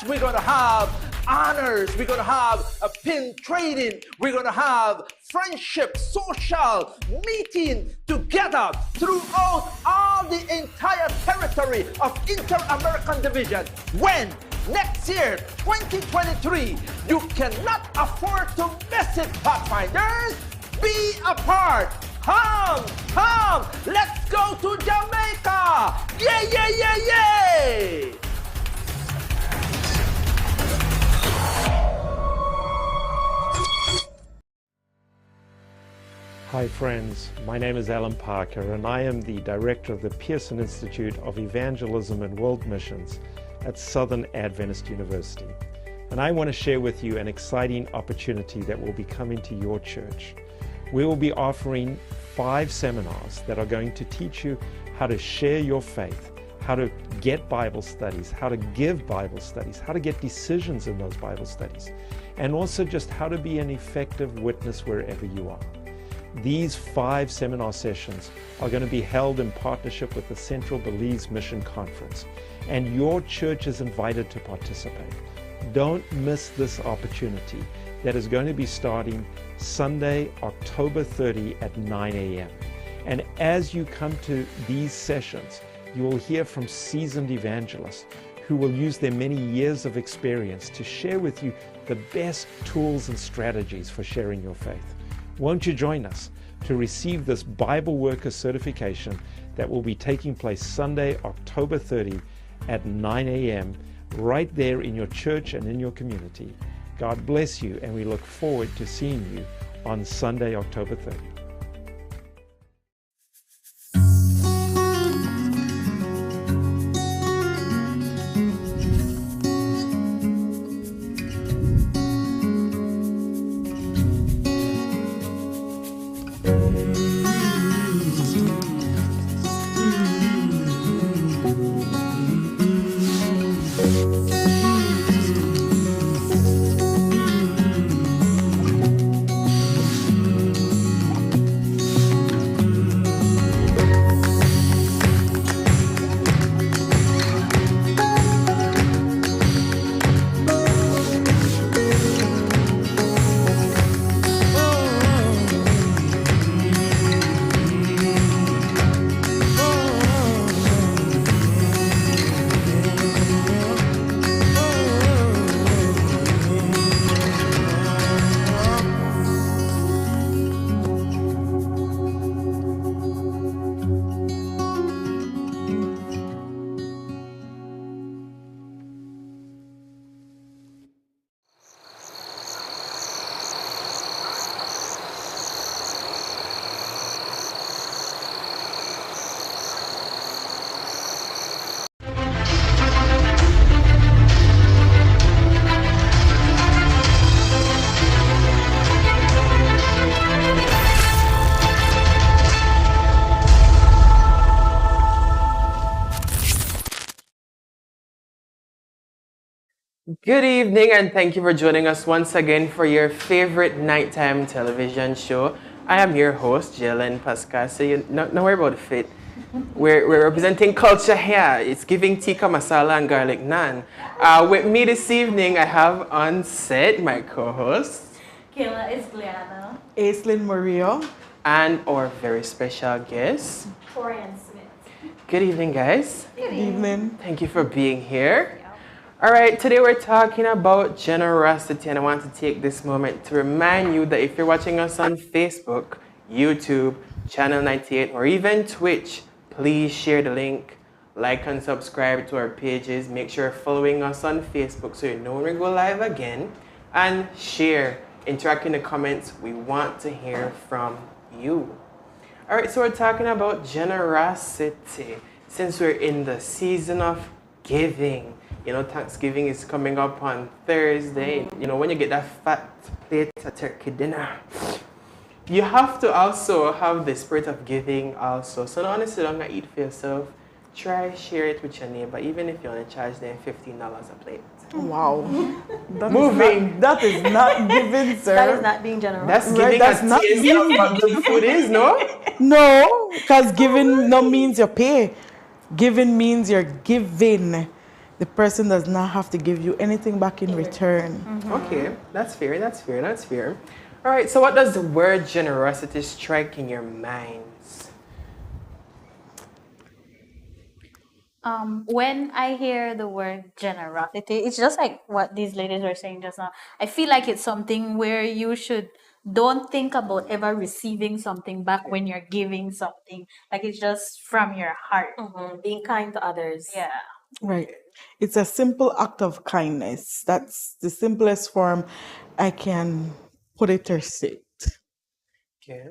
Yes, we're going to have honors. We're going to have a pin trading. We're going to have friendship, social meeting together throughout all the entire territory of Inter-American Division. When? Next year, 2023, you cannot afford to miss it, Pathfinders. Be a part. Come, let's go to Jamaica. Yay. Hi friends, my name is Alan Parker and I am the Director of the Pearson Institute of Evangelism and World Missions at Southern Adventist University. And I want to share with you an exciting opportunity that will be coming to your church. We will be offering 5 seminars that are going to teach you how to share your faith, how to get Bible studies, how to give Bible studies, how to get decisions in those Bible studies, and also just how to be an effective witness wherever you are. These 5 seminar sessions are going to be held in partnership with the Central Belize Mission Conference, and your church is invited to participate. Don't miss this opportunity that is going to be starting Sunday, October 30 at 9 a.m. And as you come to these sessions, you will hear from seasoned evangelists who will use their many years of experience to share with you the best tools and strategies for sharing your faith. Won't you join us to receive this Bible Worker certification that will be taking place Sunday, October 30 at 9 a.m. right there in your church and in your community. God bless you, and we look forward to seeing you on Sunday, October 30. Good evening, and thank you for joining us once again for your favorite nighttime television show. I am your host, Jalen Pascascio. Don't worry about the fit. We're representing culture here. It's giving tikka masala and garlic naan. With me this evening, I have on set my co-host, Kayla Esquiliano, Aislinn Murillo, and our very special guest, Torrianne Smith. Good evening, guys. Good evening. Thank you for being here. All right, today we're talking about generosity, and I want to take this moment to remind you that if you're watching us on Facebook, YouTube, Channel 98, or even Twitch, please share the link, like and subscribe to our pages. Make sure you're following us on Facebook so you know when we go live again, and share, interact in the comments. We want to hear from you. All right, so we're talking about generosity since we're in the season of giving. You know, Thanksgiving is coming up on Thursday. You know, when you get that fat plate of turkey dinner, you have to also have the spirit of giving also. So not only sit down and eat for yourself, try share it with your neighbor, even if you want to charge them $15 a plate. Wow. That is not giving, sir. That is not being generous. That's giving that's a not taste of what good food is, no? No, because giving no means you pay. Giving means you're giving. the person does not have to give you anything back in return. Okay, that's fair, that's fair, that's fair. All right, so what does the word generosity strike in your minds? When I hear the word generosity, it's just like what these ladies were saying just now. I feel like it's something where you don't think about ever receiving something back when you're giving something. Like it's just from your heart. Being kind to others. Yeah. Right. It's a simple act of kindness. That's the simplest form I can put it or say it. Okay,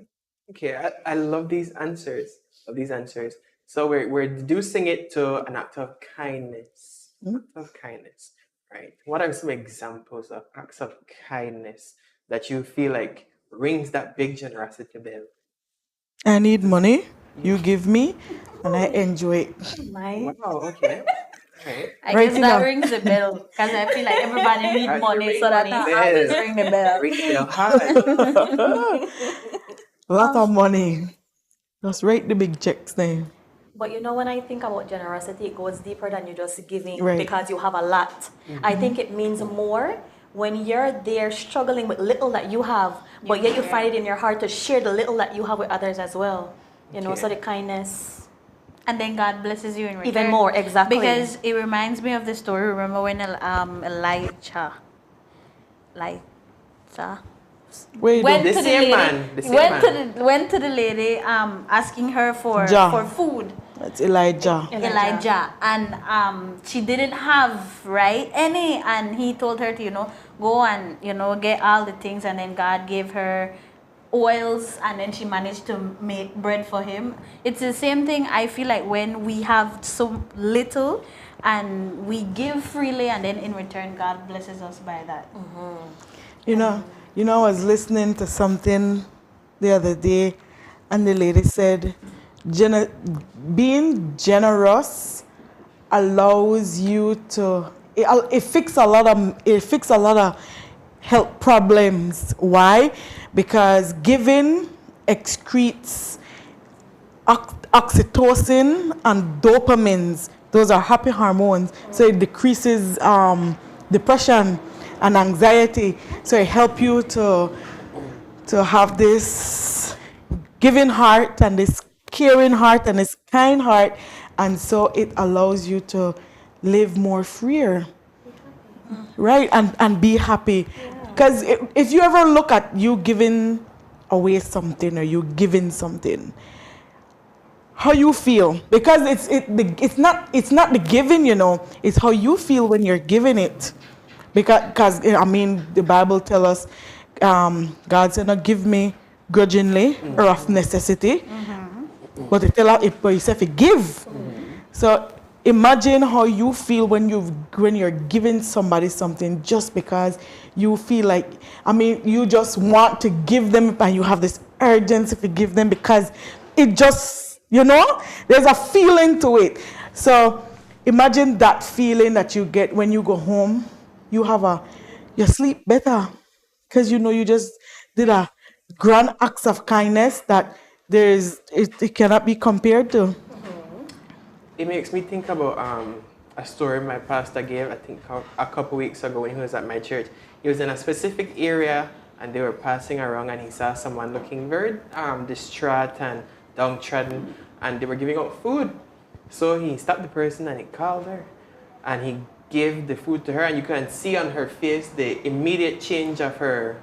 okay, I love these answers. Love these answers. So we're deducing it to an act of kindness. Act of kindness, right? What are some examples of acts of kindness that you feel like rings that big generosity bell? I need money, you give me, and I enjoy it. Wow, okay. Right. I Right, guess that Tina? rings the bell because I feel like everybody needs Right, money, you so that ring I the always bell. ring the bell. Ring the bell hard. A lot of money. Just write the big checks now. But you know, when I think about generosity, it goes deeper than you just giving Right. because you have a lot. I think it means more when you're there struggling with little that you have, but yet you find it in your heart to share the little that you have with others as well. You know, Okay. so the kindness. And then God blesses you in return. Even more, exactly. Because it reminds me of the story. Remember when Elijah Wait, went The to the same lady, man, the same man. went to the lady asking her for Ja. food. that's Elijah. Elijah, and she didn't have any, and he told her to go and get all the things, and then God gave her oils, and then she managed to make bread for him. It's the same thing. I feel like when we have so little and we give freely, and then in return God blesses us by that. You know, I was listening to something the other day, and the lady said, being generous allows you to it fix a lot of health problems. Why? Because giving excretes oxytocin and dopamines. Those are happy hormones. So it decreases depression and anxiety. So it helps you to have this giving heart and this caring heart and this kind heart, and so it allows you to live more freer, right? And be happy. Because if you ever look at you giving away something or you giving something, how you feel, because it's not the giving, it's how you feel when you're giving it. Because I mean, the Bible tells us, God said, "Not give me grudgingly or of necessity," but it tell us if you give. So imagine how you feel when you're giving somebody something just because you feel like, you just want to give them, and you have this urgency to give them because it just, there's a feeling to it. So imagine that feeling that you get when you go home. You sleep better because you just did a grand acts of kindness that it cannot be compared to. It makes me think about a story my pastor gave, I think a couple weeks ago when he was at my church. He was in a specific area and they were passing around and he saw someone looking very distraught and downtrodden, and they were giving out food. So he stopped the person and he called her and he gave the food to her, and you can see on her face the immediate change of her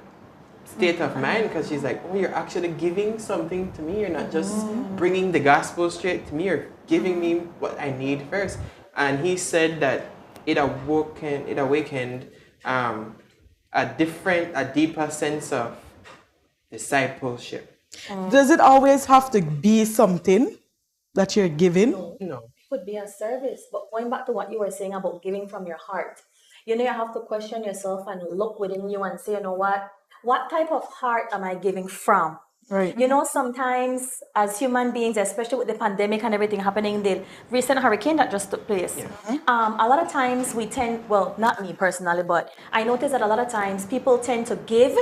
state of mind, because she's like, oh, you're actually giving something to me. You're not just bringing the gospel straight to me. You're giving me what I need first. And he said that it awakened a deeper sense of discipleship. Does it always have to be something that you're giving? No. Could be a service, but going back to what you were saying about giving from your heart, you have to question yourself and look within you and say, what type of heart am I giving from? Right. Sometimes as human beings, especially with the pandemic and everything happening, the recent hurricane that just took place, a lot of times we tend, well, not me personally, but I notice that a lot of times people tend to give,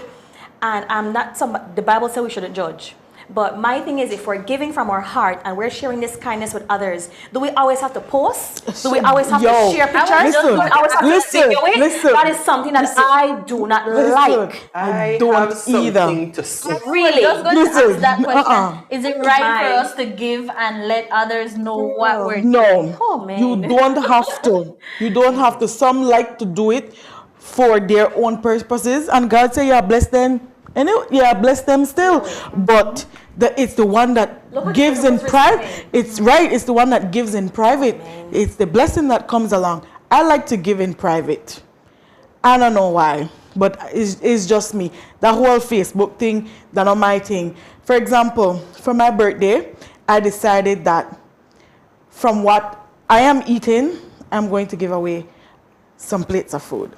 and the Bible says we shouldn't judge. But my thing is, if we're giving from our heart and we're sharing this kindness with others, do we always have to post? Do we always have to share pictures? Do we always have to video it? That is something that I do not like. I don't have something to say. Really? Just going to ask that question. Is it right for us to give and let others know what we're doing? No, Oh, man. you don't have to. You don't have to. Some like to do it for their own purposes, and God say, "Yeah, bless them." And bless them still. But it's the one that gives in private. It's right. It's the one that gives in private. It's the blessing that comes along. I like to give in private. I don't know why, but it's just me. The whole Facebook thing, that's not my thing. For example, for my birthday, I decided that from what I am eating, I'm going to give away some plates of food.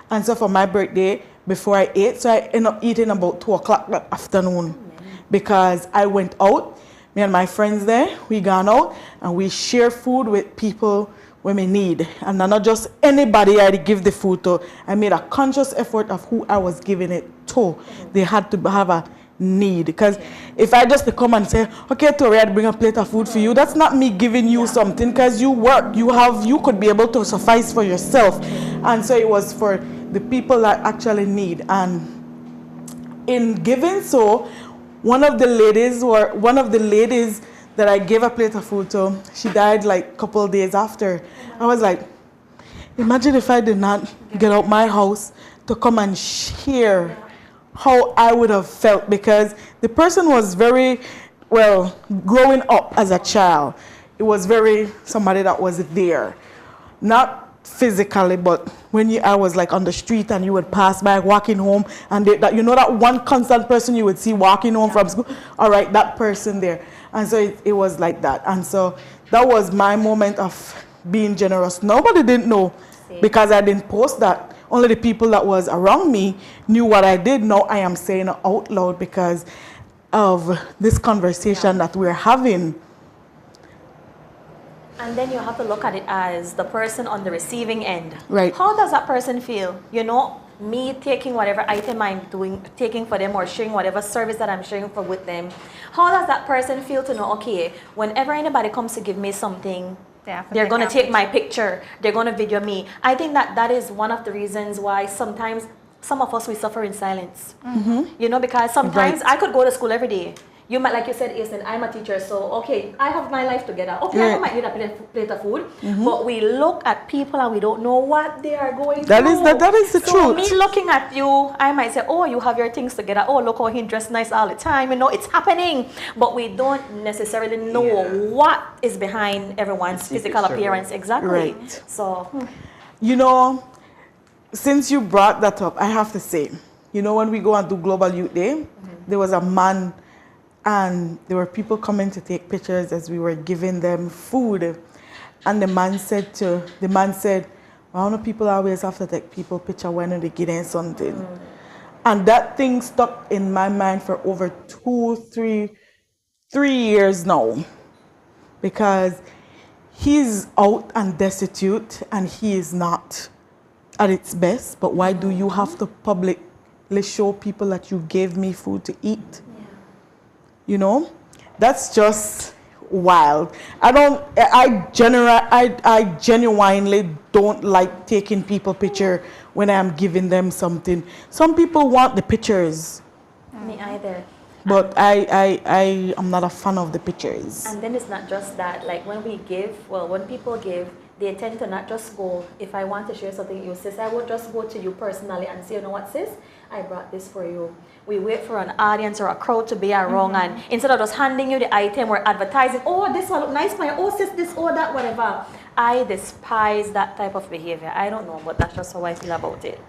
And so for my birthday, before I ate, so I ended up eating about 2 o'clock that afternoon because I went out, me and my friends there, we gone out and we share food with people when we need. And not just anybody I give the food to. I made a conscious effort of who I was giving it to. They had to have a need. Because if I just come and say, okay, Tori, I'd bring a plate of food for you, that's not me giving you something because you work. You could be able to suffice for yourself. And so it was for the people that actually need. And in giving so, one of the ladies that I gave a plate of food to, she died like a couple of days after. I was like, imagine if I did not get out my house to come and share how I would have felt, because the person was very, well, growing up as a child, it was very somebody that was there. Not physically, but when I was like on the street and you would pass by walking home, and that one constant person you would see walking home from school, all right, that person there. And so it was like that. And so that was my moment of being generous. Nobody didn't know because I didn't post that. Only the people that was around me knew what I did. Now I am saying it out loud because of this conversation that we're having. And then you have to look at it as the person on the receiving end. Right. How does that person feel? Me taking whatever item I'm taking for them, or sharing whatever service that I'm sharing with them. How does that person feel to know, okay, whenever anybody comes to give me something, they're going to take my picture, they're going to video me. I think that is one of the reasons why sometimes some of us, we suffer in silence. Because sometimes I could go to school every day. You might, like you said, Aislinn, I'm a teacher, so okay, I have my life together. Okay, I might need a plate of food, but we look at people and we don't know what they are going through. That is the truth. Me looking at you, I might say, oh, you have your things together. Oh, look how he dressed nice all the time. It's happening. But we don't necessarily know what is behind everyone's physical appearance. Exactly. Right. So, since you brought that up, I have to say, when we go and do Global Youth Day, there was a man, and there were people coming to take pictures as we were giving them food. And the man said, I know people always have to take people picture when they get in something. And that thing stuck in my mind for over 3 years now. Because he's out and destitute and he is not at its best. But why do you have to publicly show people that you gave me food to eat? That's just wild. I genuinely don't like taking people picture when I'm giving them something. Some people want the pictures. Me either. But I am not a fan of the pictures. And then it's not just that. Like when people give, they tend to not just go, if I want to share something with you, sis, I won't just go to you personally and say, you know what, sis, I brought this for you. We wait for an audience or a crowd to be around, and instead of just handing you the item, we're advertising, oh, this one look nice for you, oh, sis, this, oh, that, whatever. I despise that type of behavior. I don't know, but that's just how I feel about it.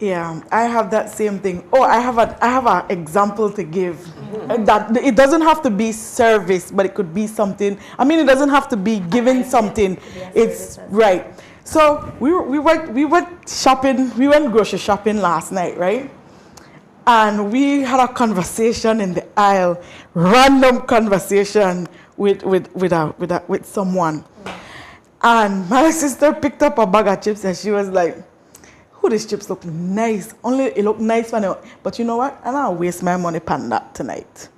Yeah, I have that same thing. Oh, I have an example to give. That it doesn't have to be service, but it could be something. I mean, it doesn't have to be giving something. It's right. So we went shopping. We went grocery shopping last night, right? And we had a conversation in the aisle, random conversation with someone. And my sister picked up a bag of chips and she was like, "Oh, these chips look nice. Only it look nice for now. But you know what? I'm not waste my money on that tonight."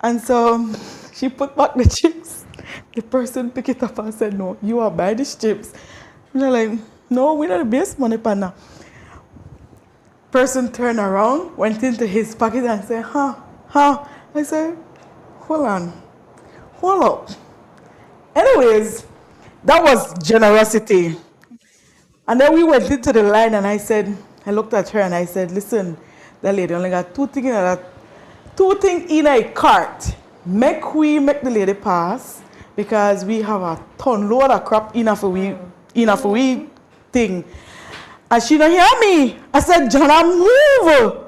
And so she put back the chips. The person picked it up and said, no, you are buy these chips. And they're like, no, we don't base money for now. Person turned around, went into his pocket and said, huh. I said, hold on, hold up. Anyways, that was generosity. And then we went into the line and I looked at her and I said, listen, that lady only got two things in a cart. Make the lady pass because we have a ton load of crap enough for we thing. And she don't hear me. I said, Jana, move.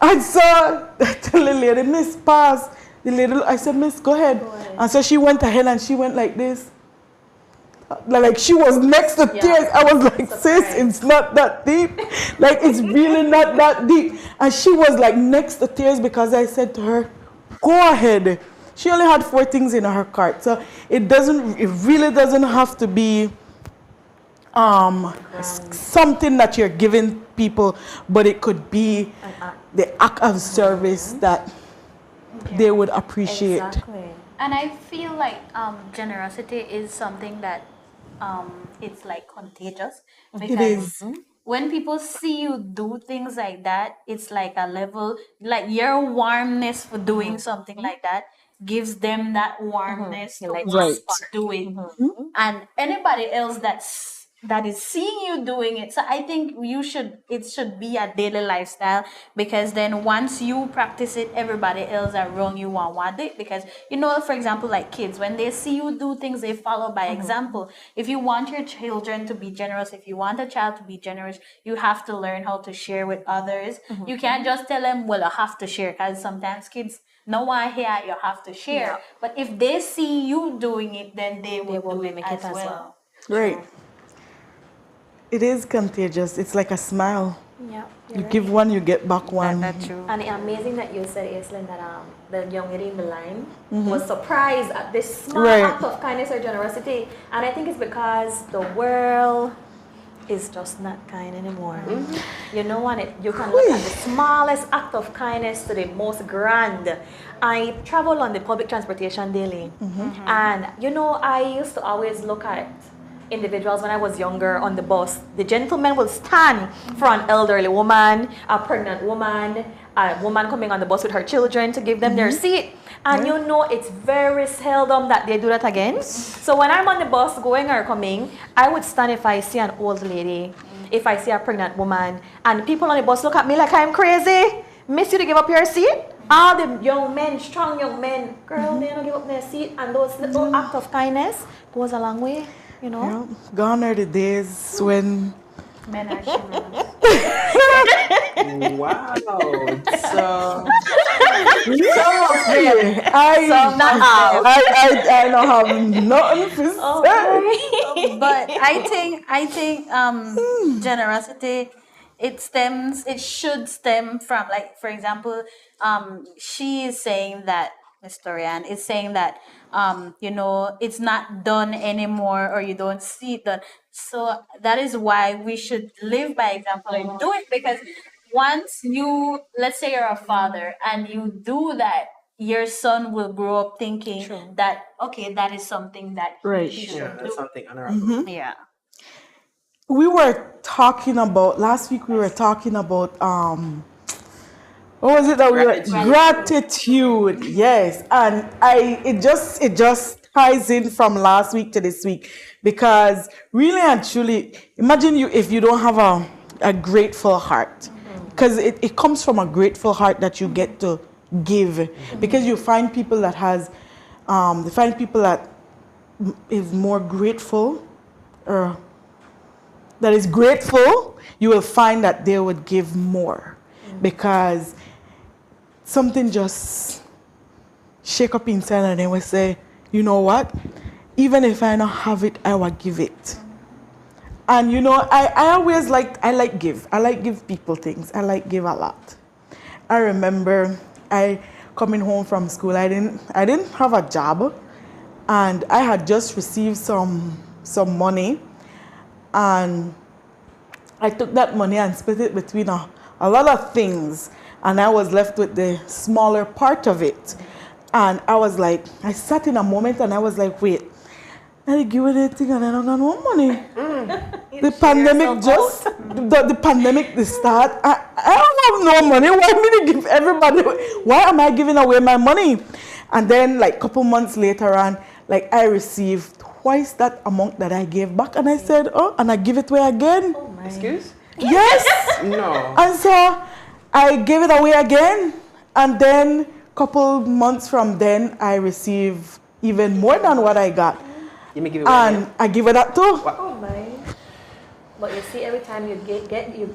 And so the lady, miss, pass. The lady, I said, miss, go ahead. And so she went ahead and she went like this. Like she was next to tears. I was like, sis, it's not that deep. Like it's really not that deep. And she was like next to tears because I said to her, go ahead. She only had 4 things in her cart. So it really doesn't have to be something that you're giving people, but it could be the act of service that they would appreciate. Exactly. And I feel like generosity is something that it's like contagious, because when people see you do things like that, it's like a level, like your warmness for doing something like that gives them that warmness to want to do it. And anybody else that is seeing you doing it, so I think it should be a daily lifestyle, because then once you practice it, everybody else around you want it. Because for example, like kids, when they see you do things, they follow by example. If you want your children to be generous, if you want a child to be generous, you have to learn how to share with others. You can't just tell them, well, I have to share, because sometimes kids know why here you have to share. But if they see you doing it, then they will do it as well. Right. It is contagious. It's like a smile. Yeah. You give one, you get back one. That's true. And it's amazing that you said, Aislinn, that the young lady in the line was surprised at this small act of kindness or generosity. And I think it's because the world is just not kind anymore. You know, and you can look at the smallest act of kindness to the most grand. I travel on the public transportation daily. And, I used to always look at individuals when I was younger on the bus. The gentleman will stand for an elderly woman, a pregnant woman, a woman coming on the bus with her children to give them their seat. And it's very seldom that they do that again. So when I'm on the bus going or coming, I would stand if I see an old lady, if I see a pregnant woman, and people on the bus look at me like I'm crazy. Miss, you to give up your seat? All the young men, strong young men, girl, they don't give up their seat. And those little acts of kindness goes a long way. Yeah. Gone are the days when Men are generous. Wow. So I don't have nothing to say. But I think generosity, it should stem from, like, for example, she is saying that, Miss Torrianne is saying that it's not done anymore, or you don't see it done. So that is why we should live by example and do it, because once let's say you're a father and you do that, your son will grow up thinking that, okay, that is something that he should do. that's something honorable. Yeah. We were talking about last week. We were talking about what was it that we were gratitude? Yes, and it just ties in from last week to this week, because really and truly, imagine if you don't have a grateful heart, because it comes from a grateful heart that you get to give, because you find people that is more grateful, or that is grateful, you will find that they would give more, because something just shake up inside and they will say, you know what? Even if I don't have it, I will give it. And I always I like give people things. I like give a lot. I remember coming home from school, I didn't have a job, and I had just received some money, and I took that money and split it between a lot of things, and I was left with the smaller part of it. And I was like, I sat in a moment and I was like, wait, I give it anything and I don't got no money. The pandemic the pandemic, the start, I don't have no money. Why me to give everybody, why am I giving away my money? And then like a couple months later on, like I received twice that amount that I gave back. And I said, oh, and I give it away again. Oh my. Excuse? Yes. No. And so I gave it away again. And then couple months from then, I received even more than what I got. You may give it away And again? I give it that too. Oh my. But you see, every time you give, you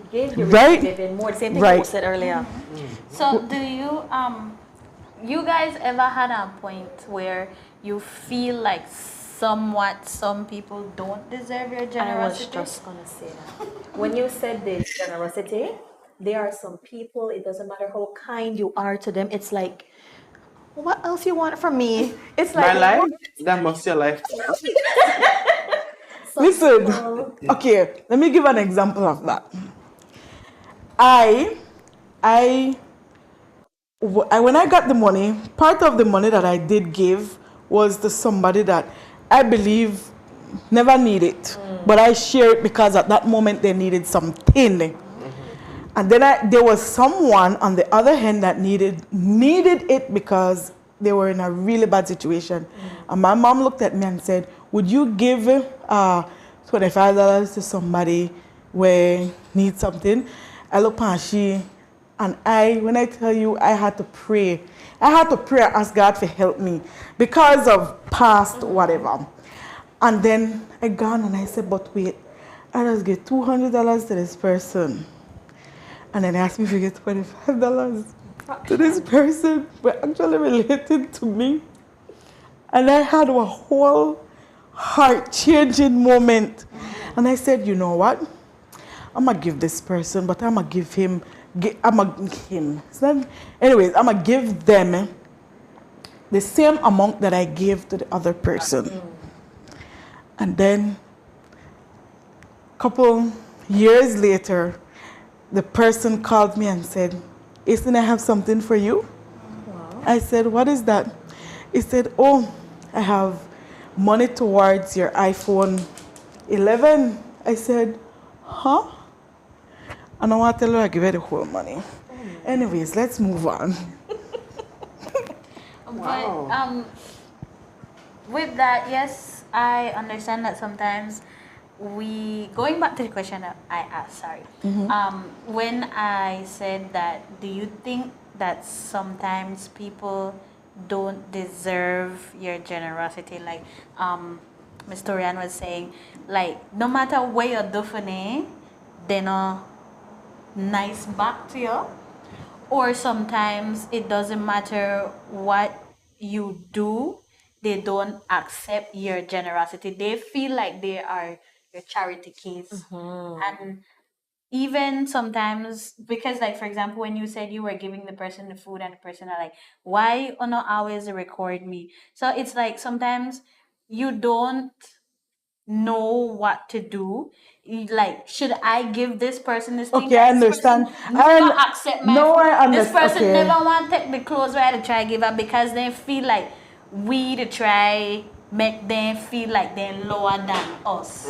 Right. receive even more. The same thing Right. you said earlier. So do you you guys ever had a point where you feel like somewhat some people don't deserve your I was generosity? just gonna say that. When you said this generosity, there are some people, it doesn't matter how kind you are to them, it's like, what else you want from me? It's like, My life? That must be your life. Listen, okay, let me give an example of that. When I got the money, part of the money that I did give was to somebody that I believe never needed it, but I shared it because at that moment they needed something. And then there was someone on the other hand that needed it because they were in a really bad situation. And my mom looked at me and said, would you give $25 to somebody where needs something? I looked at she, and when I tell you, I had to pray. I had to pray and ask God to help me because of past whatever. And then I gone and I said, but wait, I just get $200 to this person. And then they asked me if you get $25 to this person, but actually related to me. And I had a whole heart-changing moment. And I said, you know what? I'm going to give this person, but I'm going to give him. Anyways, I'm going to give them the same amount that I gave to the other person. And then a couple years later, the person called me and said, Aislinn, I have something for you. Wow. I said, what is that? He said, oh, I have money towards your iPhone 11. I said, huh? And I want to tell her I give her the whole money. Anyways, let's move on. But with that, yes, I understand that sometimes going back to the question that I asked, sorry. When I said that, do you think that sometimes people don't deserve your generosity? Like Ms. Torrianne was saying, like, no matter what you're doing, they're not nice back to you. Or sometimes it doesn't matter what you do, they don't accept your generosity. They feel like they are your charity case. And even sometimes, because like, for example, when you said you were giving the person the food and the person are like, why you not always record me? So it's like sometimes you don't know what to do. Like, should I give this person this thing? Okay, I understand. Never accept my food. I understand. This person Okay. never want to take the clothes right to try give up because they feel like we to try make them feel like they're lower than us.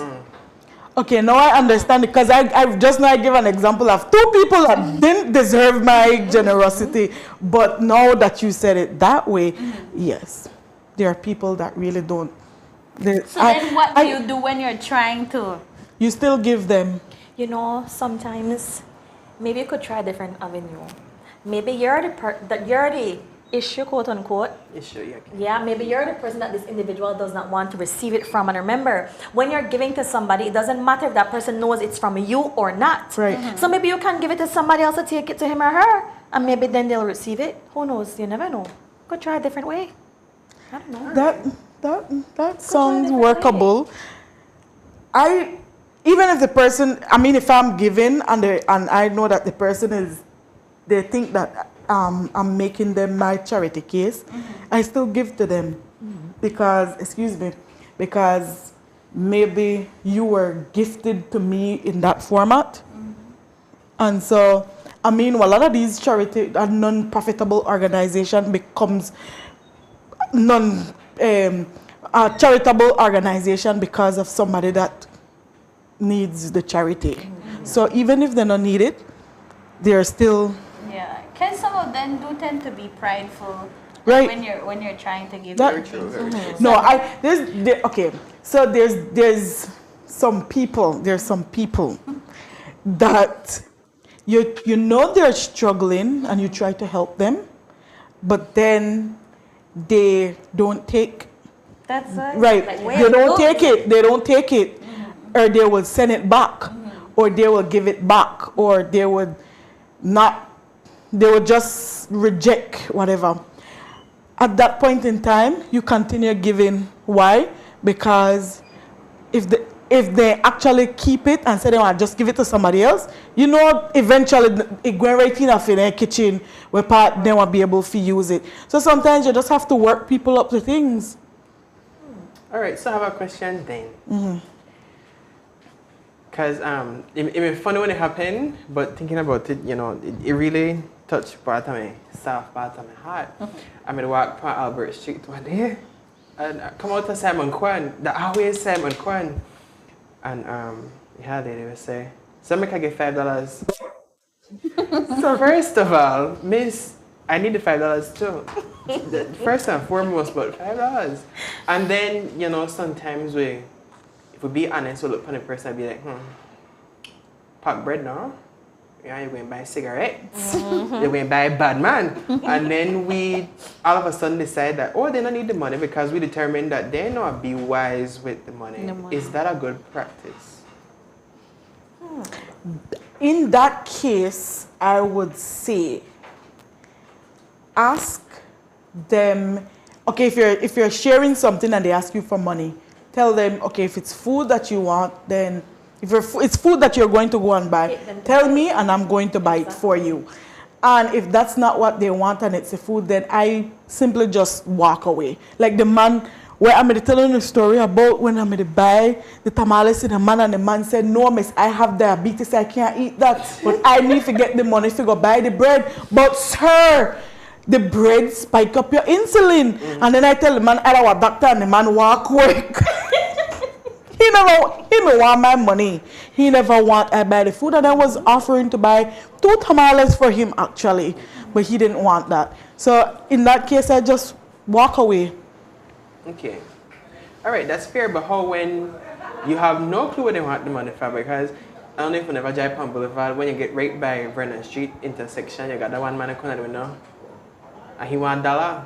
Okay, now I understand because I just now give an example of two people that didn't deserve my generosity, but now that you said it that way, yes, there are people that really don't. So then what do you do when you're trying to? You still give them. You know, sometimes maybe you could try a different avenue. Maybe you're the issue, quote unquote. Issue, yeah. Yeah, maybe you're the person that this individual does not want to receive it from. And remember, when you're giving to somebody, it doesn't matter if that person knows it's from you or not. Right. So maybe you can give it to somebody else to take it to him or her, and maybe then they'll receive it. Who knows? You never know. Could try a different way. I don't know. That sounds workable. Even if the person, if I'm giving and I know that the person they think that I'm making them my charity case, I still give to them because maybe you were gifted to me in that format. And so, a lot of these charity and non-profitable organization becomes charitable organization because of somebody that needs the charity. So even if they don't need it, they're still Yeah, because some of them do tend to be prideful. Right. When you're trying to give That- your things. no. Okay. So there's some people that you know they're struggling and you try to help them, but then they don't take. That's Right. Like, They don't take it. They don't take it. Or they will send it back. Or they will give it back. Or they would just reject whatever. At that point in time, you continue giving. Why? Because if they actually keep it and say they want to just give it to somebody else, you know, eventually it going right in their kitchen where part they won't be able to use it. So sometimes you just have to work people up to things. All right, so I have a question then. Because it was funny when it happened, but thinking about it, you know, it really touched part of my soft part of my heart. I mean, walk past Albert Street one day, and I come out to Simon Kwan, the always Simon Kwan, and yeah, they would say, somebody can get $5. So first of all, Miss, I need the $5 too. First and foremost, but $5. And then, you know, sometimes if we be honest, we look at the person and be like, pack bread now. Yeah, you're going to buy cigarettes. You're going to buy a bad man. And then we all of a sudden decide that, oh, they don't need the money because we determined that they not be wise with the money. Is that a good practice? In that case, I would say, ask them, okay, if you're sharing something and they ask you for money, tell them, okay, if it's food that you want, then if it's food that you're going to go and buy, tell me and I'm going to buy it for you. And if that's not what they want and it's a food, then I simply just walk away. Like the man, where I'm telling a story about when I'm to buy the tamales to the man and the man said, no, miss, I have diabetes, I can't eat that. But I need to get the money to go buy the bread. But sir, the bread spike up your insulin. And then I tell the man, I don't want doctor, and the man walk away. He never want my money. He never want I buy the food, and I was offering to buy 2 tamales for him actually, but he didn't want that. So in that case, I just walk away. Okay. All right, that's fair, but how when you have no clue where they want the money for? Because I don't know if you never drive on Boulevard, when you get right by Vernon Street intersection, you got that one man in the corner, and he want $1.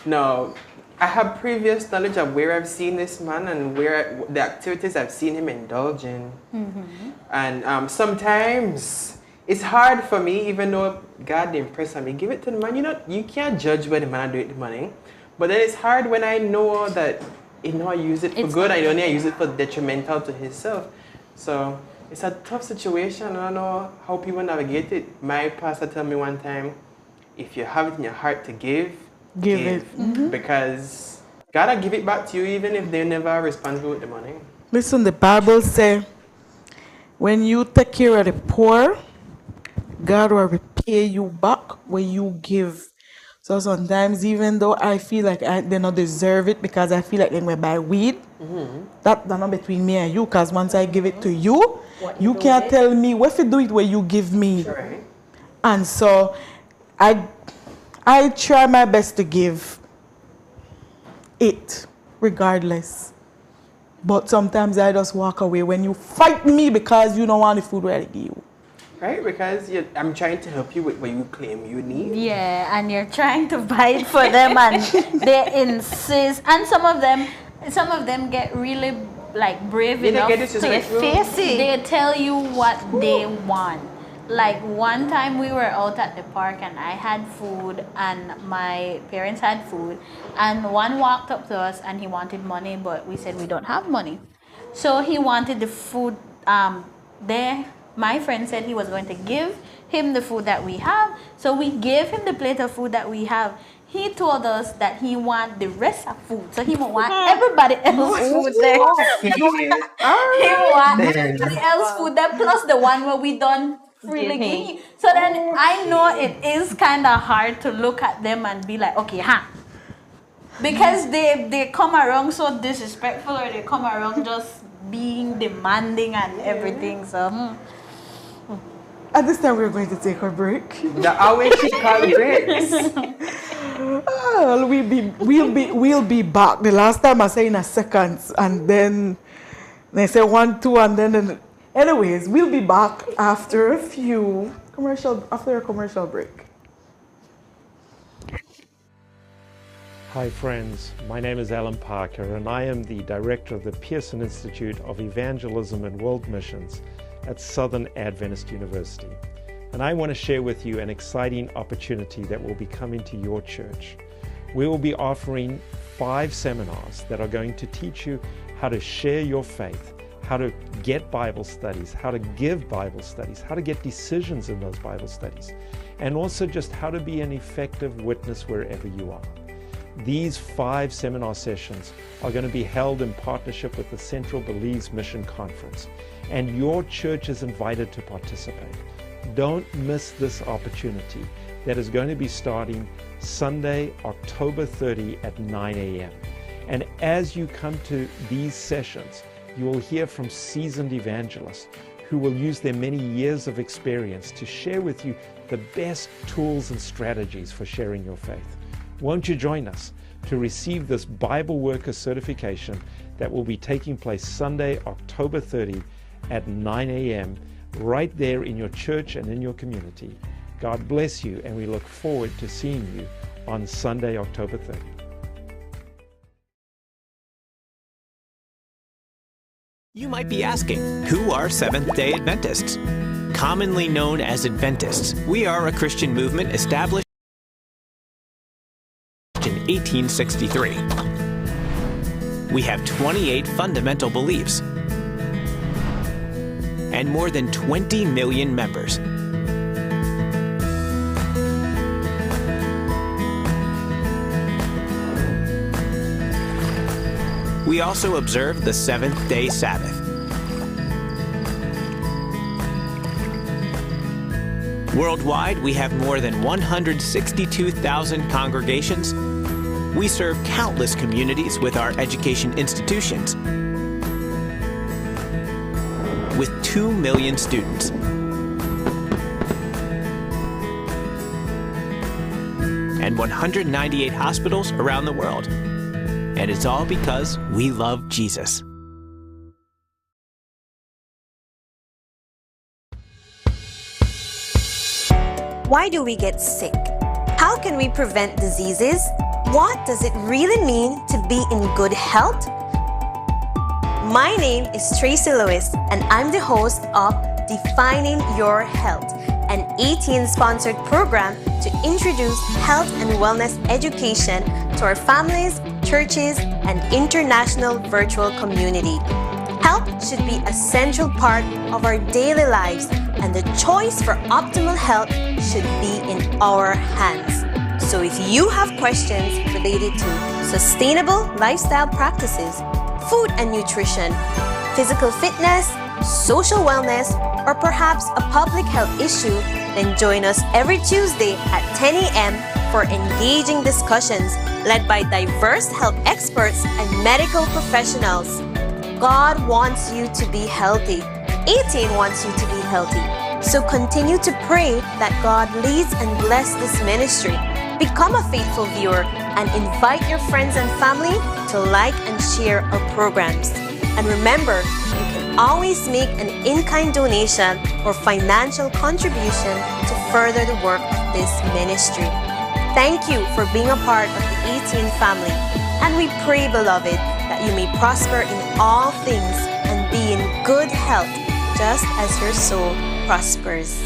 No. I have previous knowledge of where I've seen this man and where the activities I've seen him indulge in. And sometimes it's hard for me, even though God impressed me, give it to the man. You know, you can't judge where the man do it the money. But then it's hard when I know that he know I use it for good, I only use it for detrimental to himself. So it's a tough situation. I don't know how people navigate it. My pastor told me one time, if you have it in your heart to give it. Because God will give it back to you even if they're never responsible with the money. Listen, the Bible says, when you take care of the poor, God will repay you back when you give. So sometimes, even though I feel like they don't deserve it because I feel like they may buy weed, that's not between me and you. Because once I give it to you, you can't tell me what to do it where you give me. Right. And so I try my best to give it regardless. But sometimes I just walk away when you fight me because you don't want the food where I give you. Right, because I'm trying to help you with what you claim you need. Yeah, and you're trying to buy it for them, and they insist. And some of them get really like brave enough to face it. They tell you what they want. Like one time we were out at the park and I had food and my parents had food, and one walked up to us and he wanted money, but we said we don't have money. So he wanted the food there. My friend said he was going to give him the food that we have. So we gave him the plate of food that we have. He told us that he want the rest of food. So he want everybody else's food there. He want everybody else's food there plus the one where we done freely give. So then I know it is kind of hard to look at them and be like, okay, Because they come around so disrespectful, or they come around just being demanding and everything. So At this time, we're going to take our break. How will she call breaks? We'll be back. The last time I say in a second, and then they say 1, 2, and then anyways, we'll be back after a commercial break. Hi friends, my name is Jalen Pascascio and I am the Director of the Pearson Institute of Evangelism and World Missions at Southern Adventist University. And I want to share with you an exciting opportunity that will be coming to your church. We will be offering 5 seminars that are going to teach you how to share your faith, how to get Bible studies, how to give Bible studies, how to get decisions in those Bible studies, and also just how to be an effective witness wherever you are. These 5 seminar sessions are going to be held in partnership with the Central Belize Mission Conference, and your church is invited to participate. Don't miss this opportunity that is going to be starting Sunday, October 30 at 9 a.m. And as you come to these sessions, you will hear from seasoned evangelists who will use their many years of experience to share with you the best tools and strategies for sharing your faith. Won't you join us to receive this Bible Worker certification that will be taking place Sunday, October 30 at 9 a.m. right there in your church and in your community. God bless you, and we look forward to seeing you on Sunday, October 30. You might be asking, who are Seventh-day Adventists? Commonly known as Adventists, we are a Christian movement established in 1863. We have 28 fundamental beliefs and more than 20 million members. We also observe the seventh-day Sabbath. Worldwide, we have more than 162,000 congregations. We serve countless communities with our education institutions, with 2 million students. And 198 hospitals around the world. And it's all because we love Jesus. Why do we get sick? How can we prevent diseases? What does it really mean to be in good health? My name is Tracy Lewis, and I'm the host of Defining Your Health, an 18-sponsored program to introduce health and wellness education to our families, churches, and international virtual community. Health should be a central part of our daily lives, and the choice for optimal health should be in our hands. So if you have questions related to sustainable lifestyle practices, food and nutrition, physical fitness, social wellness, or perhaps a public health issue, then join us every Tuesday at 10 a.m. for engaging discussions led by diverse health experts and medical professionals. God wants you to be healthy. 18 wants you to be healthy. So continue to pray that God leads and bless this ministry. Become a faithful viewer and invite your friends and family to like and share our programs. And remember, you can always make an in-kind donation or financial contribution to further the work of this ministry. Thank you for being a part of the 18 family. And we pray, beloved, that you may prosper in all things and be in good health, just as your soul prospers.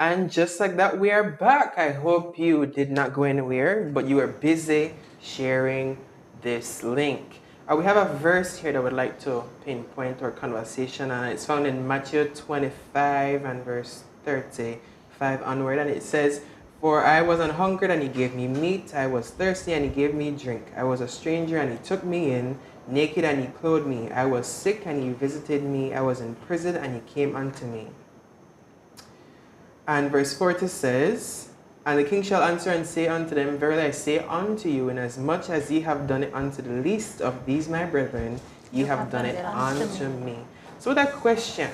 And just like that, we are back. I hope you did not go anywhere, but you were busy sharing this link. We have a verse here that I would like to pinpoint our conversation, and it's found in Matthew 25 and verse 35 onward, and it says, "For I was an hungered, and he gave me meat. I was thirsty, and he gave me drink. I was a stranger, and he took me in. Naked, and he clothed me. I was sick, and he visited me. I was in prison, and he came unto me." And verse 40 says, "And the king shall answer and say unto them, Verily I say unto you, inasmuch as ye have done it unto the least of these my brethren, ye have done it unto me." So that question,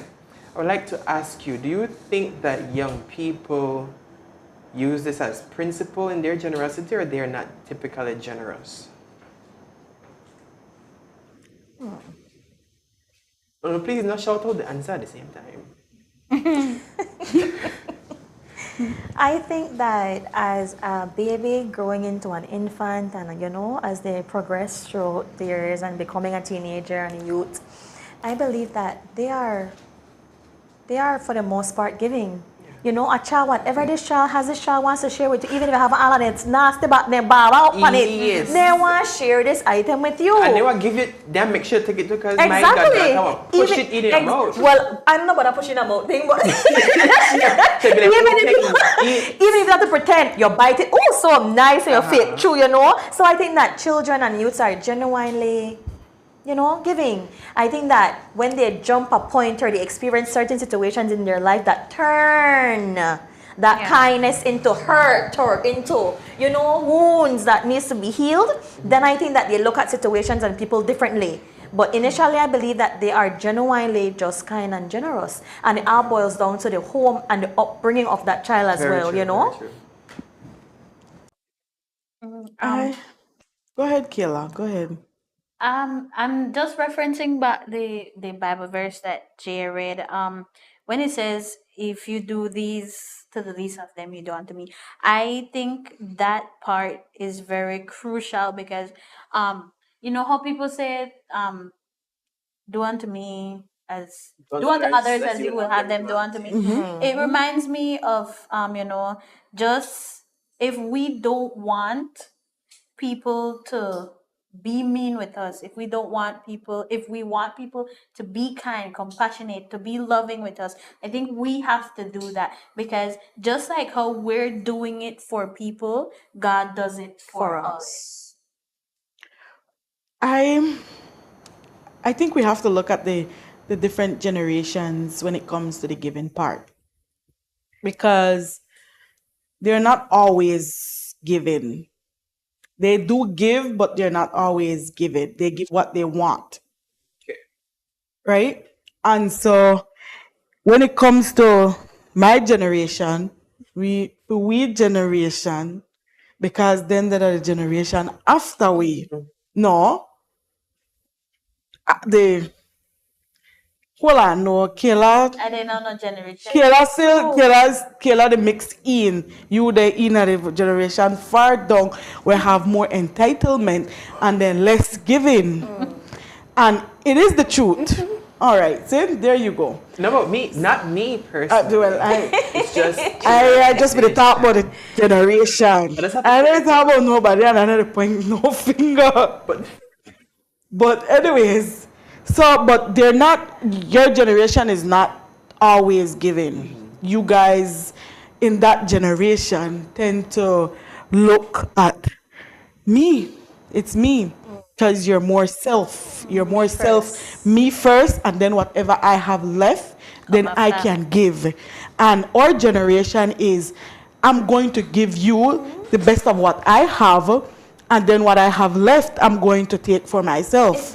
I would like to ask you, do you think that young people use this as principle in their generosity, or they are not typically generous? Oh, please not shout out the answer at the same time. I think that as a baby growing into an infant, and you know, as they progress through the years and becoming a teenager and a youth, I believe that they are for the most part giving. You know, a child, whatever this child has, this child wants to share with you, even if you have an and it's nasty, but they bow out on it. Yes. They want to share this item with you. And they will give it, then make sure to take it because Exactly. my God, I will push it in your mouth. Well, I don't know about pushing a mouth thing, but even if you have to pretend, you bite it, oh, so nice, and you fit through, you know. So I think that children and youths are genuinely, you know, giving. I think that when they jump a point or they experience certain situations in their life that turn that kindness into hurt or into, you know, wounds that needs to be healed, then I think that they look at situations and people differently. But initially, I believe that they are genuinely just kind and generous. And it all boils down to the home and the upbringing of that child as well, you know? Go ahead, Kayla. Go ahead. I'm just referencing back the Bible verse that Jay read. When it says, "If you do these to the least of them, you do unto me." I think that part is very crucial because, you know how people say, "Do unto me as do unto others as you will have them do unto me." It reminds me of, you know, just if we don't want people to be mean with us, if we want people to be kind, compassionate, to be loving with us, I think we have to do that, because just like how we're doing it for people, God does it for us. I think we have to look at the different generations when it comes to the giving part, because they're not always giving. They do give, but they're not always giving. They give what they want. Okay. Right? And so when it comes to my generation, we generation, because then there are the generation after we. No. Hold on, no, Kayla. I didn't know no generation. Kayla the mixed in. You the in the generation far down where have more entitlement and then less giving. And it is the truth. All right, see, there you go. No, but not me personally. It's just I just been talk about the generation. I don't talk about nobody, and I don't point no finger. But anyways. So, but they're not, your generation is not always giving. You guys in that generation tend to look at me. It's me. Because you're more self. You're more self. Me first, and then whatever I have left, then I can give. And our generation is, I'm going to give you the best of what I have, and then what I have left, I'm going to take for myself.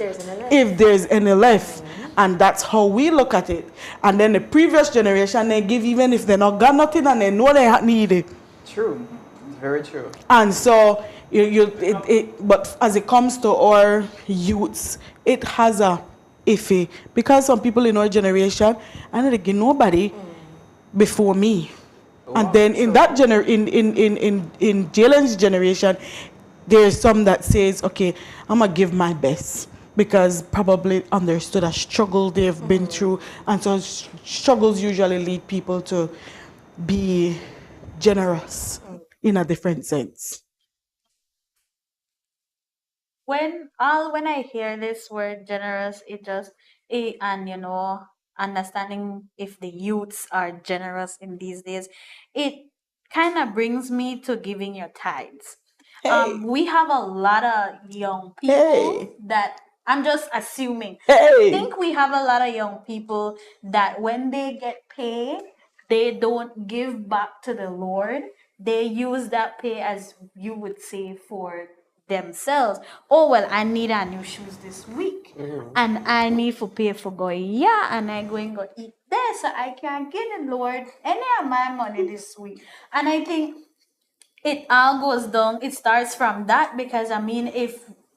If there's any left. And that's how we look at it. And then the previous generation, they give even if they not got nothing and they know they need it. True. Very true. And so, but as it comes to our youths, it has a iffy. Because some people in our generation, I don't get nobody before me. And then in that in Jalen's generation, there's some that says, okay, I'm going to give my best, because probably understood a struggle they've been through. And so struggles usually lead people to be generous in a different sense. When I hear this word generous, and understanding if the youths are generous in these days, it kind of brings me to giving your tithes. Hey. We have a lot of young people Hey. that I'm just assuming. Hey. I think we have a lot of young people that when they get paid, they don't give back to the Lord. They use that pay, as you would say, for themselves. Oh well, I need a new shoes this week, and I need to pay for going and I going to eat there, so I can get the Lord any of my money this week. And I think it all goes down. It starts from that, because I mean,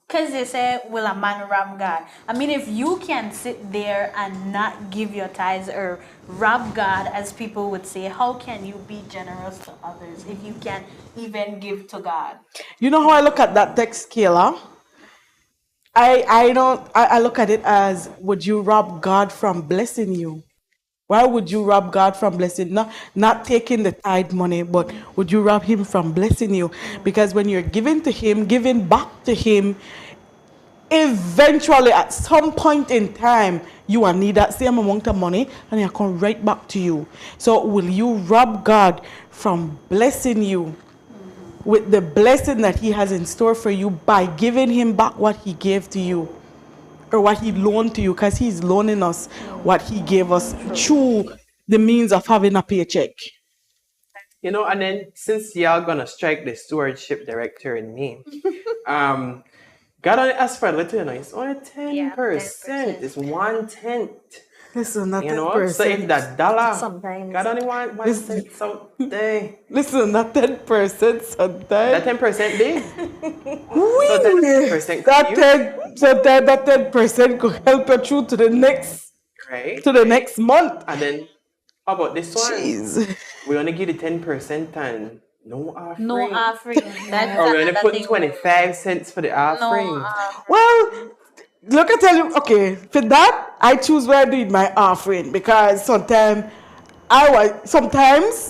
because they say, will a man rob God? I mean, if you can sit there and not give your tithes or rob God, as people would say, how can you be generous to others if you can't even give to God? You know how I look at that text, Kayla? I look at it as, would you rob God from blessing you? Why would you rob God from blessing? Not taking the tithe money, but would you rob him from blessing you? Because when you're giving to him, giving back to him, eventually at some point in time, you will need that same amount of money and it'll come right back to you. So will you rob God from blessing you with the blessing that he has in store for you by giving him back what he gave to you, or what he loaned to you, because he's loaning us what he gave us through the means of having a paycheck. You know, and then since y'all gonna strike the stewardship director in me, God only asked for a little, you know, it's only 10%. 10%. It's 1/10. Listen, that You know, so if 10%. that dollar, Sometimes. God only want 1 cent someday. Listen, that 10% sometimes. That 10% big. Whee! So 10% that 10% could help you through to the next month. And then how about this one? Jeez. We only give the 10% and no offering. No offering. That's Or we only another put thing. 25 cents for the offering. No offering. Well, look, I tell you, okay, for that, I choose where I do my offering, because sometimes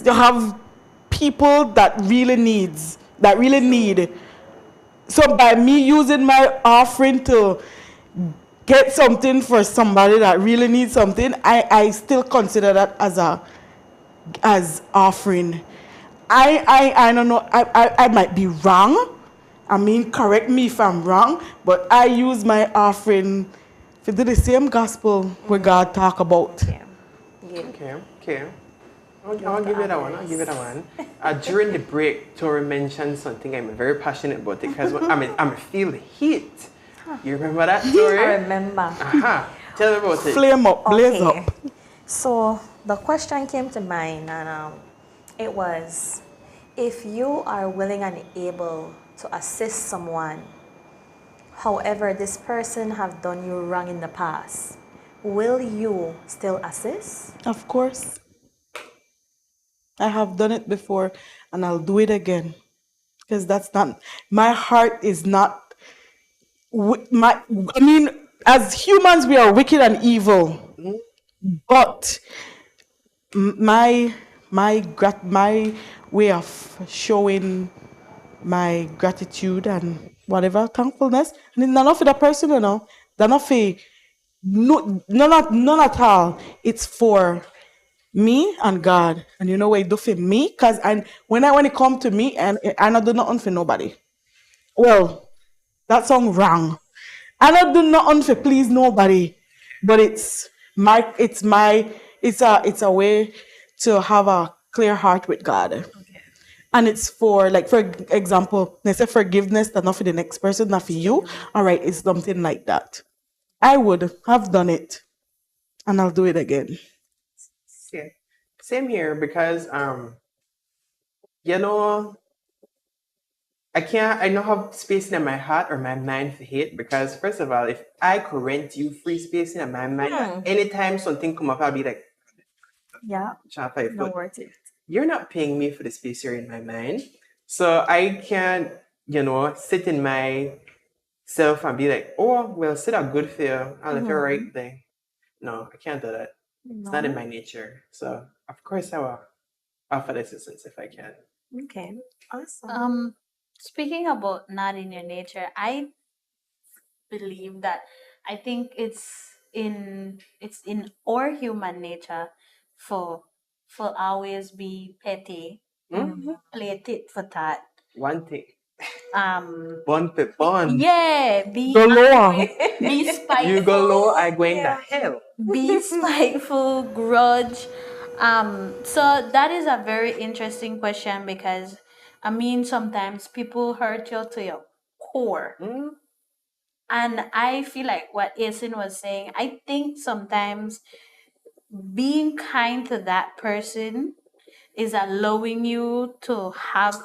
you have people that really need. So by me using my offering to get something for somebody that really needs something, I still consider that as offering. I don't know, I might be wrong. I mean, correct me if I'm wrong, but I use my offering to do the same gospel where God talk about. Okay. I'll give it a one. During the break, Tori mentioned something I'm very passionate about it, because I'm feel the heat. You remember that, Tori? I remember. Tell me about it. Flame up, blaze Okay. up. So the question came to mind, and it was, if you are willing and able to assist someone, however this person have done you wrong in the past, will you still assist? Of course. I have done it before and I'll do it again. Because that's not, my heart is not, as humans we are wicked and evil. But my way of showing my gratitude and whatever thankfulness, and it's not for the person, they're not for none at all. It's for me and God. And you know what it do for me? Because when it come to me, and I not do nothing for nobody. Well, that sounds wrong. I not do nothing for please nobody, but it's a way to have a clear heart with God. Okay. And it's for example, they say forgiveness, that's not for the next person, not for you. All right, it's something like that. I would have done it, and I'll do it again. Yeah. Same here, because you know, I don't have space in my heart or my mind for hate, because first of all, if I could rent you free space in my mind, anytime something come up, I'll be like, not worth it. You're not paying me for the space you're in my mind. So I can't, sit in myself and be like, oh, well, sit a good feel, I'll let the right thing. No, I can't do that. It's not in my nature. So of course I will. offer the assistance if I can. Okay, awesome. Speaking about not in your nature, I believe that I think it's in our human nature for always be petty, play tit for tat. One thing. Um, Bond to bond. yeah, be Go lower. be spiteful. You go low, I go in the hell. Be spiteful, grudge. So that is a very interesting question because I mean sometimes people hurt you to your core. And I feel like what Aislinn was saying, I think sometimes being kind to that person is allowing you to have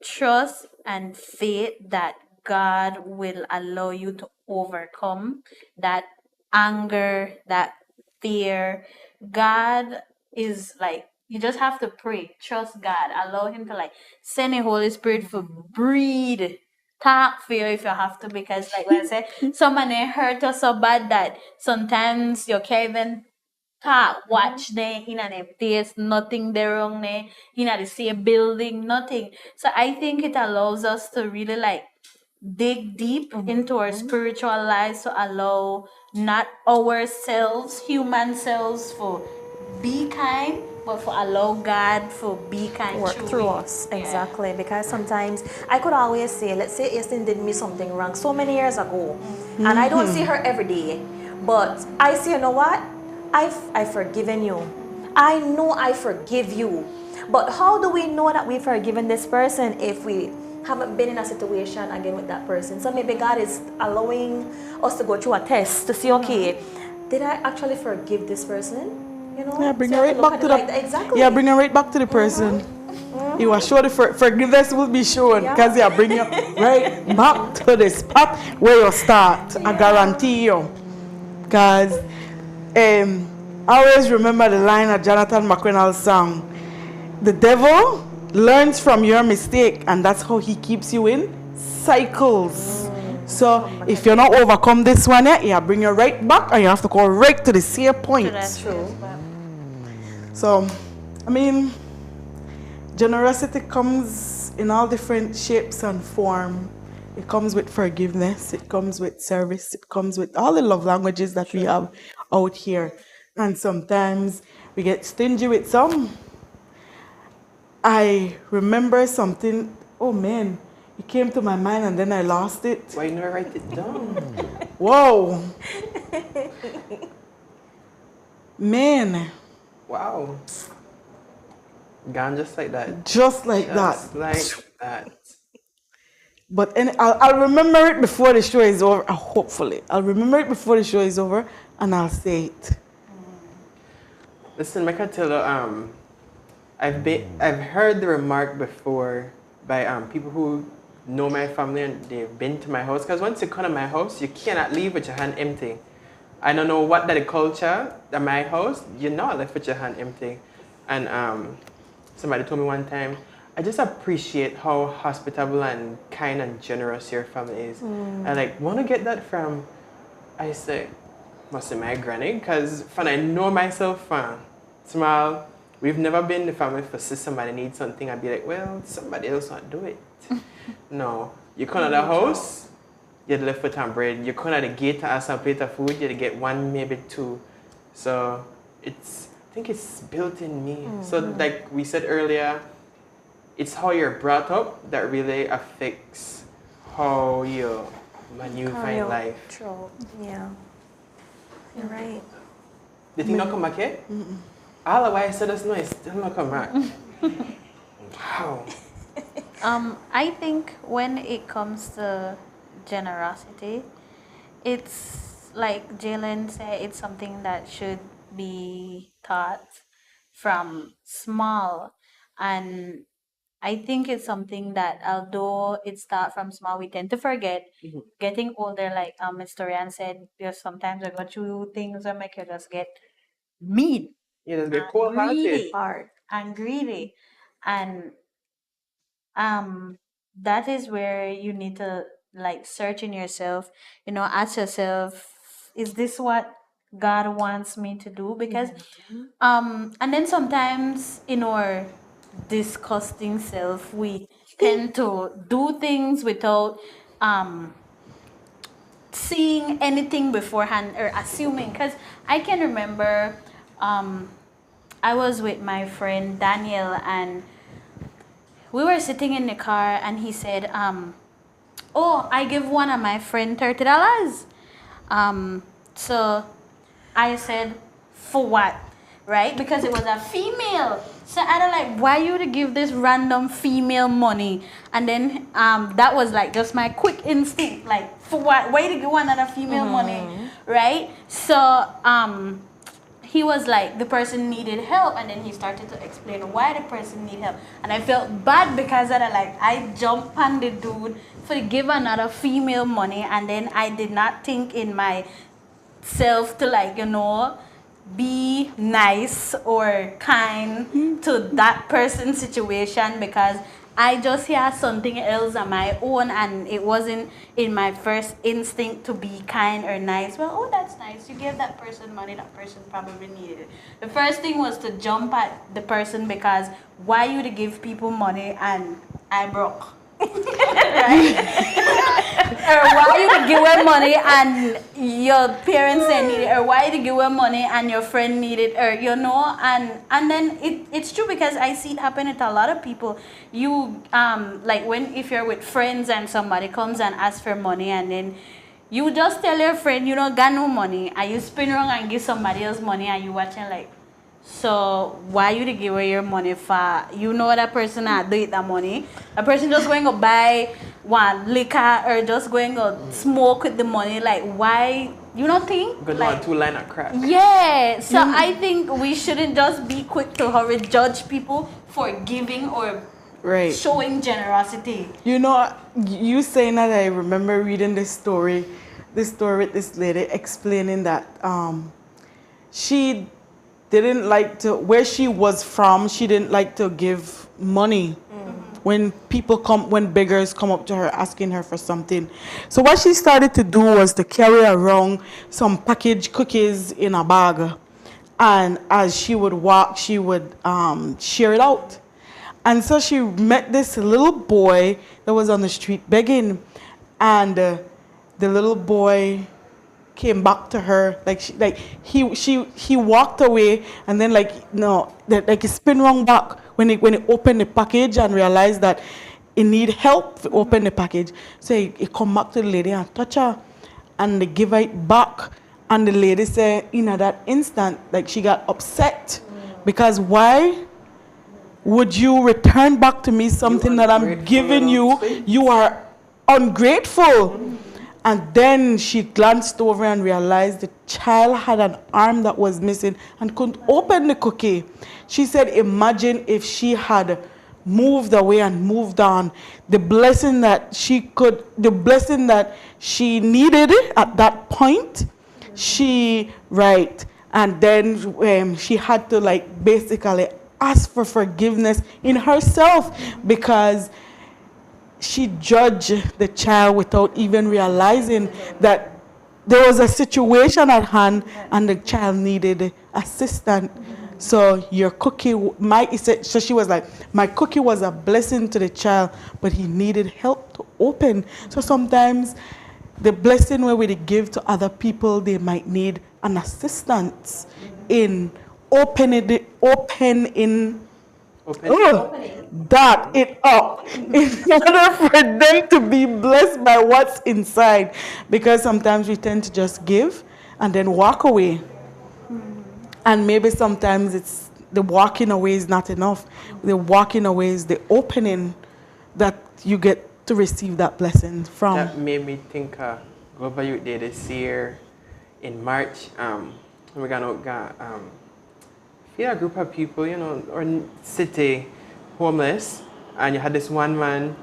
trust and faith that God will allow you to overcome that anger, that fear. God is like, you just have to pray, trust God, allow Him to like send a Holy Spirit for breathe. Talk for you if you have to, because like when I said, someone hurt us so bad that sometimes you can't even talk, watch them in an face, nothing there wrong there, in the same building, nothing. So I think it allows us to really like dig deep into our spiritual lives to allow not ourselves, human selves, for be kind, but for allow God for be kind Work through us. Yeah. Exactly. Because sometimes I could always say, let's say Aislinn did me something wrong so many years ago, and I don't see her every day, but I say, you know what? I've forgiven you. I know I forgive you. But how do we know that we've forgiven this person if we haven't been in a situation again with that person? So maybe God is allowing us to go through a test to see, okay, did I actually forgive this person? You know? Yeah, bring So her I have right look back at to it the. like that. Exactly. Yeah, bring her right back to the person. You are sure the forgiveness will be shown because yeah, bring you right back to the spot where you start. I guarantee you. Because I always remember the line of Jonathan McReynolds' song. The devil learns from your mistake, and that's how he keeps you in cycles. So if you're not overcome this one yet, yeah, bring you right back, and you have to go right to the same point. That's true. So, I mean, generosity comes in all different shapes and form. It comes with forgiveness, it comes with service, it comes with all the love languages that we have out here. And sometimes we get stingy with some. I remember something, oh man, it came to my mind and then I lost it. Why not write it down? Whoa. Man. Wow. Gone just like that. Just like Just that. like that. But I'll remember it before the show is over, hopefully. I'll remember it before the show is over and I'll say it. Listen, I can tell you, I've heard the remark before by people who know my family and they've been to my house. Because once you come to my house, you cannot leave with your hand empty. I don't know what that the culture at my house, you're not left with your hand empty. And somebody told me one time, I just appreciate how hospitable and kind and generous your family is. I like want to get that from, I say, must be my granny, because when I know myself from small, we've never been the family for see somebody needs something, I'd be like, well, somebody else might do it. No, you come to the house, you'd left with some bread. You come to the gate to ask some plate of food, you'd get one, maybe two. So I think it's built in me. So like we said earlier, it's how you're brought up that really affects how you find life. True. Yeah. You're right. The thing not come back yet? All of why I said that's no, it's still not come back. Wow. I think when it comes to generosity, it's like Jalen said, it's something that should be taught from small. And I think it's something that although it starts from small, we tend to forget. Getting older, like Miss Torrianne said, because sometimes I go through things that make you just get mean, You just get cold-hearted. greedy, and greedy. And that is where you need to like search in yourself, ask yourself, is this what God wants me to do, because and then sometimes in our disgusting self we tend to do things without seeing anything beforehand or assuming. Because I can remember I was with my friend Daniel, and we were sitting in the car, and he said, oh, I give one of my friend $30. So I said, for what? Right? Because it was a female. So I don't like, why you to give this random female money? And then that was like just my quick instinct, like, for what? Why to give one other female money? Right? So he was like, the person needed help, and then he started to explain why the person needed help. And I felt bad because of that. Like, I jumped on the dude for to give another female money, and then I did not think in myself to, like, you know, be nice or kind to that person's situation, because I just had something else on my own, and it wasn't in my first instinct to be kind or nice. Well, oh, that's nice. You gave that person money. That person probably needed it. The first thing was to jump at the person, because why you to give people money and I broke? Right? Or why you to give away money and your parents didn't need it, or why you to give away money and your friend needed it, or you know, and then it's true, because I see it happen to a lot of people. You like, if you're with friends and somebody comes and asks for money, and then you just tell your friend you don't got no money, and you spin around and give somebody else money, and you watching like, so why you to give away your money for? You know that person had do it that money. A person just going to buy one liquor or just going to smoke with the money. Like, why? You don't think? Good like, one, 2 line of crack. Yeah. So I think we shouldn't just be quick to hurry judge people for giving or showing generosity. You know, you saying that, I remember reading this story with this lady explaining that she didn't like to, where she was from, she didn't like to give money when beggars come up to her asking her for something. So what she started to do was to carry around some packaged cookies in a bag. And as she would walk, she would share it out. And so she met this little boy that was on the street begging. And the little boy came back to her, he walked away, and then he spin wrong back when he opened the package and realized that he need help to open the package. So he come back to the lady and touch her, and they give it back, and the lady said in that instant, like, she got upset because why would you return back to me something that I'm giving you? You are ungrateful. And then she glanced over and realized the child had an arm that was missing and couldn't open the cookie. She said, imagine if she had moved away and moved on. The blessing that she needed at that point, and then she had to basically ask for forgiveness in herself, because she judged the child without even realizing that there was a situation at hand and the child needed assistance. So your cookie, so she was like, my cookie was a blessing to the child, but he needed help to open. So sometimes the blessing where we give to other people, they might need an assistance in opening it up in order for them to be blessed by what's inside. Because sometimes we tend to just give and then walk away. And maybe sometimes it's the walking away is not enough. The walking away is the opening that you get to receive that blessing from. That made me think Global Youth Day this year in March. We're going to feed a group of people, or city homeless, and you had this one man.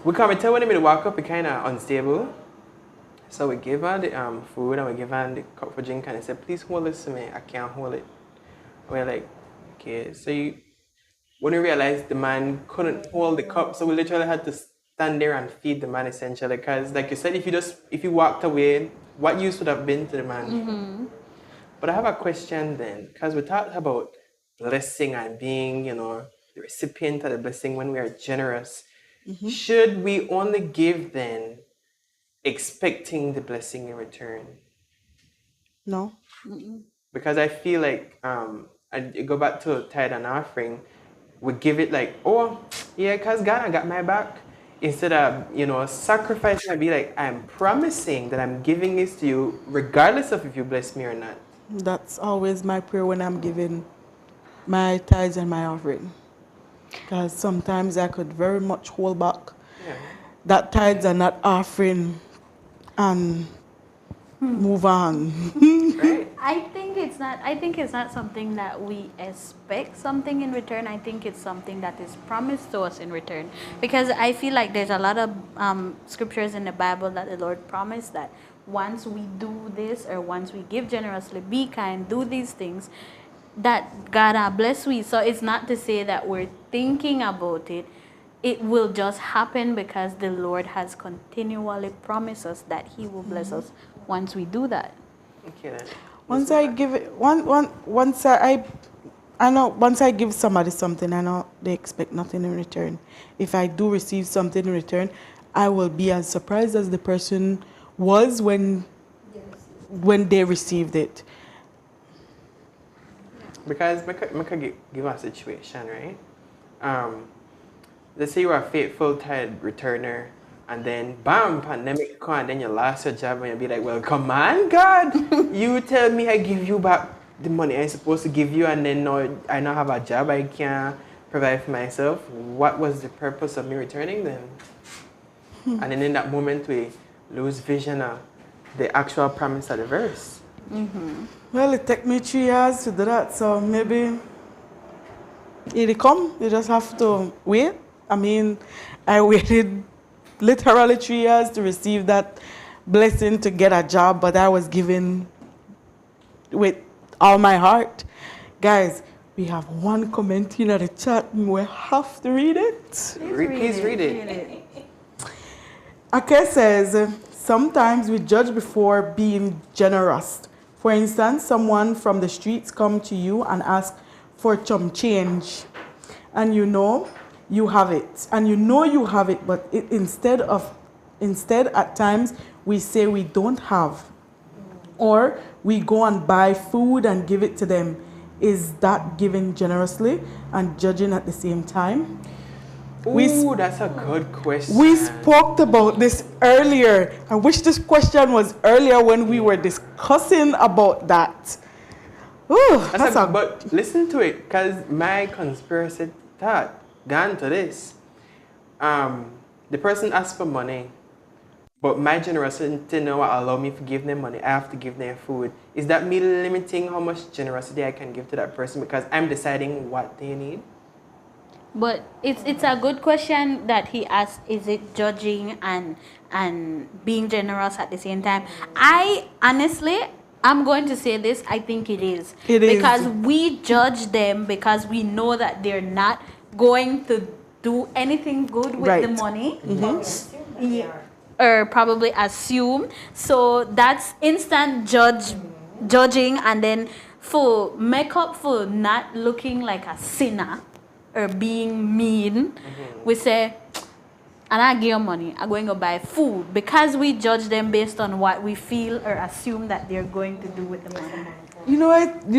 We come and tell when he walk up, he kind of unstable. So we gave her the food, and we gave her the cup for drink, and he said, please hold this to me, I can't hold it. We're like, okay. So when we realized the man couldn't hold the cup, so we literally had to stand there and feed the man, essentially, because like you said, if you walked away, what use would have been to the man? But I have a question then, because we talked about blessing and being, the recipient of the blessing when we are generous. Should we only give then expecting the blessing in return? No. Because I feel like, I go back to tithe and offering, we give it like, oh, yeah, because God got my back. Instead of, sacrificing and be like, I'm promising that I'm giving this to you regardless of if you bless me or not. That's always my prayer when I'm giving my tithes and my offering. Because sometimes I could very much hold back that tithes and that offering and move on. Right? I think it's not something that we expect something in return. I think it's something that is promised to us in return. Because I feel like there's a lot of scriptures in the Bible that the Lord promised that once we do this, or once we give generously, be kind, do these things, that God will bless we. So it's not to say that we're thinking about it. It will just happen because the Lord has continually promised us that He will bless us once we do that. Okay then. Once I give it, once I know once I give somebody something, I know they expect nothing in return. If I do receive something in return, I will be as surprised as the person was when they received it. Because I could give a situation, right? Let's say you're a faithful tithe returner, and then bam, pandemic come, and then you lost your job, and you'll be like, well, come on, God, you tell me I give you back the money I'm supposed to give you, and then now I now have a job I can't provide for myself. What was the purpose of me returning then? And then in that moment we lose vision of the actual promise of the verse. Well, it took me 3 years to do that, so maybe it'll come. You just have to wait. I mean, I waited literally 3 years to receive that blessing to get a job, but I was given with all my heart. Guys, we have one comment in the chat, and we have to read it. Please read it. Ake says, sometimes we judge before being generous. For instance, someone from the streets come to you and ask for some change, and you know you have it, but instead at times we say we don't have, or we go and buy food and give it to them. Is that giving generously and judging at the same time? Ooh, that's a good question. We spoke about this earlier. I wish this question was earlier when we were discussing about that. Ooh, but listen to it, because my conspiracy thought gone to this. The person asked for money, but my generosity now allow me to give them money. I have to give them food. Is that me limiting how much generosity I can give to that person because I'm deciding what they need? But it's a good question that he asked. Is it judging and being generous at the same time? I honestly, I'm going to say this. I think it is. Because we judge them because we know that they're not going to do anything good with the money. Or probably assume. So that's instant judging, and then for make up for not looking like a sinner or being mean, we say, and I give you money, I'm going to buy food, because we judge them based on what we feel or assume that they're going to do with the money. You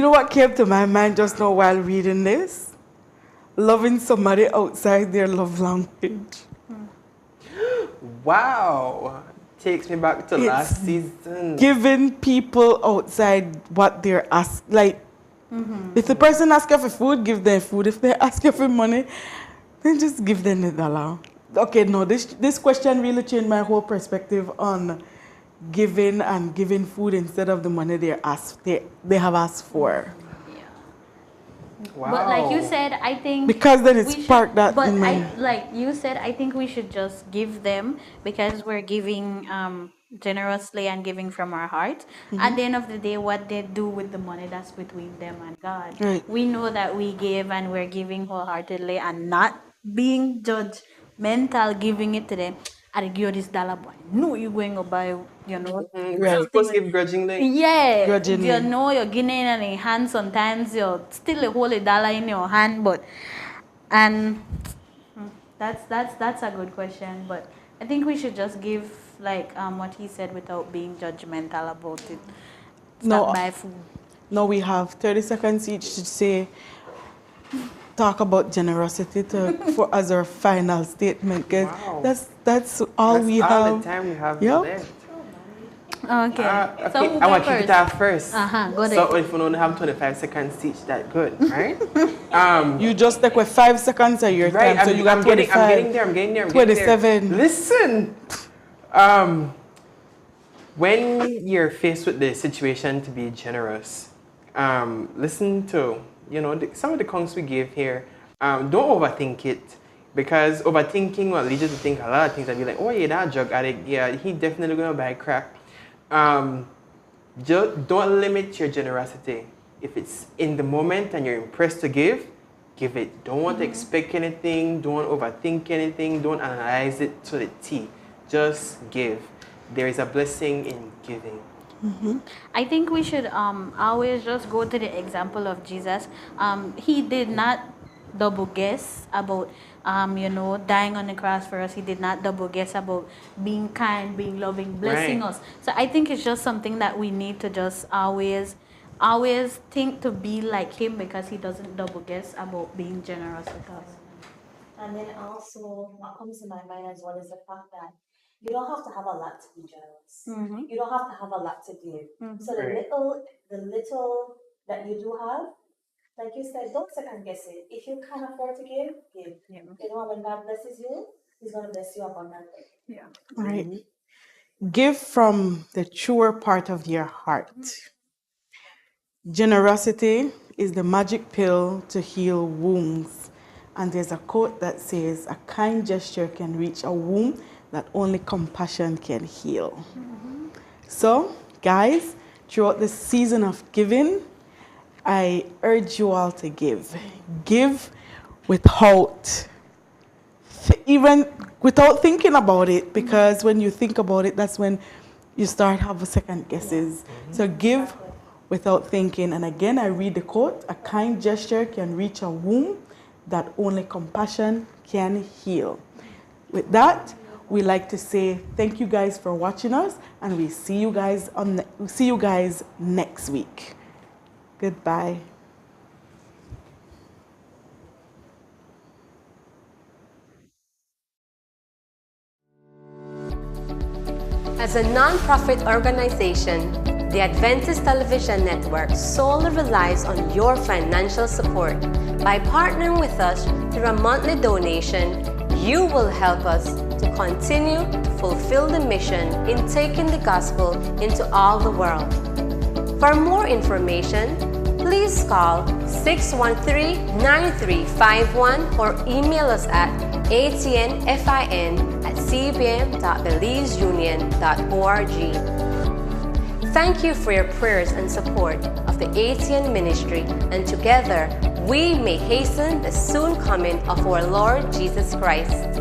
know what came to my mind just now while reading this? Loving somebody outside their love language. Wow. Takes me back to last season. Giving people outside what they're asking. Like, if the person asks you for food, give them food. If they ask you for money, then just give them $1. Okay, no, this question really changed my whole perspective on giving and giving food instead of the money they have asked for. Wow. But like you said, I think because then it sparked that. But like you said, I think we should just give them because we're giving generously and giving from our heart. At the end of the day, what they do with the money, that's between them and God. Right. We know that we give and we're giving wholeheartedly and not being judgmental, giving it to them. I give you this dollar, boy. No, you're going to buy, you know. Right. Supposed to give grudgingly. Yeah. Grudgingly. You know, you're getting in your hand sometimes, you're still hold a dollar in your hand, but, and that's a good question, but I think we should just give, like, what he said without being judgmental about it. Stop buy food. No, we have 30 seconds each to say, talk about generosity for as our final statement, because that's all we have. All the time we have left. Okay. Okay, I want you to talk first. Go ahead. So if we only have 25 seconds each, that good, right? You just take with 5 seconds of your time, so you got 25. I'm getting there. 27. Listen, when you're faced with the situation to be generous, listen to, some of the cons we give here. Don't overthink it, because overthinking will lead you to think a lot of things and be like, oh yeah, that drug addict, yeah, he definitely gonna buy crack. Just don't limit your generosity. If it's in the moment and you're impressed to give it. Don't want to expect anything, don't overthink anything, don't analyze it to the T. Just give. There is a blessing in giving. I think we should always just go to the example of Jesus. He did not double guess about dying on the cross for us. He did not double guess about being kind, being loving, blessing us. So I think it's just something that we need to just always think to be like him, because he doesn't double guess about being generous with us. And then also what comes to my mind as well is the fact that you don't have to have a lot to be generous. You don't have to have a lot to give. So the little that you do have, like you said, don't second guess it. If you can't afford to give. When God blesses you, He's going to bless you abundantly. Yeah. Right. Give from the truer part of your heart. Generosity is the magic pill to heal wounds. And there's a quote that says, a kind gesture can reach a wound that only compassion can heal. So, guys, throughout the season of giving, I urge you all to give. Give without thinking about it, because when you think about it, that's when you start having second guesses. So give without thinking. And again, I read the quote, a kind gesture can reach a wound that only compassion can heal. With that, we like to say thank you guys for watching us, and we see you guys next week. Goodbye. As a non-profit organization, the Adventist Television Network solely relies on your financial support. By partnering with us through a monthly donation, you will help us to continue to fulfill the mission in taking the gospel into all the world. For more information, please call 613-9351 or email us at atnfin@cbm.belizeunion.org. Thank you for your prayers and support of the ATN ministry, and together we may hasten the soon coming of our Lord Jesus Christ.